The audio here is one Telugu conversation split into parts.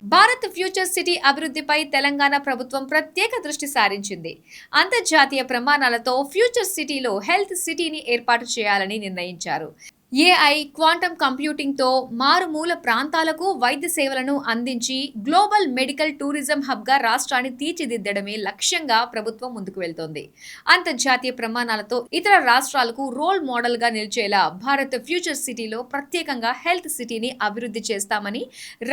భారత్ ఫ్యూచర్ సిటీ అభివృద్ధిపై తెలంగాణ ప్రభుత్వం ప్రత్యేక దృష్టి సారించింది. అంతర్జాతీయ ప్రమాణాలతో ఫ్యూచర్ సిటీలో హెల్త్ సిటీని ఏర్పాటు చేయాలని నిర్ణయించారు. ఏఐ, క్వాంటమ్ కంప్యూటింగ్ తో మారుమూల ప్రాంతాలకు వైద్య సేవలను అందించి గ్లోబల్ మెడికల్ టూరిజం హబ్ గా రాష్ట్రాన్ని తీర్చిదిద్దడమే లక్ష్యంగా ప్రభుత్వం ముందుకు వెళ్తోంది. అంతర్జాతీయ ప్రమాణాలతో ఇతర రాష్ట్రాలకు రోల్ మోడల్ గా నిలిచేలా భారత్ ఫ్యూచర్ సిటీలో ప్రత్యేకంగా హెల్త్ సిటీని అభివృద్ధి చేస్తామని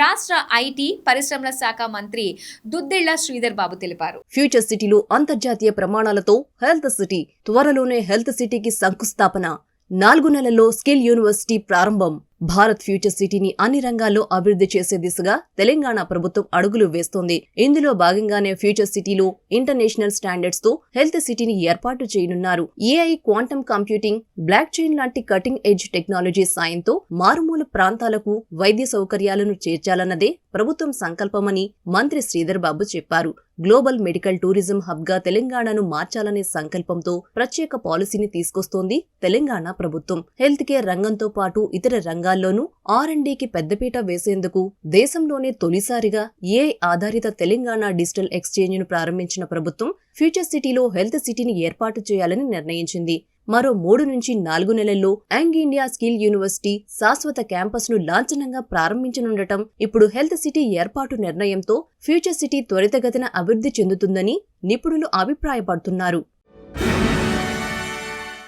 రాష్ట్ర ఐటీ, పరిశ్రమల శాఖ మంత్రి దుద్దిళ్ల శ్రీధర్ బాబు తెలిపారు. ఫ్యూచర్ సిటీలో అంతర్జాతీయ ప్రమాణాలతో హెల్త్ సిటీ, త్వరలోనే హెల్త్ సిటీకి శంకుస్థాపన, 4 నెలల్లో స్కిల్ యూనివర్సిటీ ప్రారంభం. భారత్ ఫ్యూచర్ సిటీని అన్ని రంగాల్లో అభివృద్ధి చేసే దిశగా తెలంగాణ ప్రభుత్వం అడుగులు వేస్తోంది. ఇందులో భాగంగానే ఫ్యూచర్ సిటీలో ఇంటర్నేషనల్ స్టాండర్డ్స్ తో హెల్త్ సిటీని ఏర్పాటు చేయనున్నారు. AI, quantum computing, block chain లాంటి కటింగ్ ఎడ్జ్ టెక్నాలజీ సాయంతో మారుమూల ప్రాంతాలకు వైద్య సౌకర్యాలను చేర్చాలన్నదే ప్రభుత్వం సంకల్పమని మంత్రి శ్రీధర్ బాబు చెప్పారు. గ్లోబల్ మెడికల్ టూరిజం హబ్ గా తెలంగాణను మార్చాలనే సంకల్పంతో ప్రత్యేక పాలసీని తీసుకొస్తోంది తెలంగాణ ప్రభుత్వం. హెల్త్ కేర్ రంగంతో పాటు ఇతర రంగాల్లోనూ R&Dకి పెద్దపీట వేసేందుకు దేశంలోనే తొలిసారిగా ఏఐ ఆధారిత తెలంగాణ డిజిటల్ ఎక్స్చేంజ్ ను ప్రారంభించిన ప్రభుత్వం ఫ్యూచర్ సిటీలో హెల్త్ సిటీని ఏర్పాటు చేయాలని నిర్ణయించింది. మరో 3 నుంచి 4 నెలల్లో యంగ్ ఇండియా స్కిల్ యూనివర్సిటీ శాశ్వత క్యాంపస్ ను లాంఛనంగా ప్రారంభించనుండటం ఇప్పుడు హెల్త్ సిటీ ఏర్పాటు నిర్ణయంతో ఫ్యూచర్ సిటీ త్వరితగతిన అభివృద్ధి చెందుతుందని నిపుణులు అభిప్రాయపడుతున్నారు.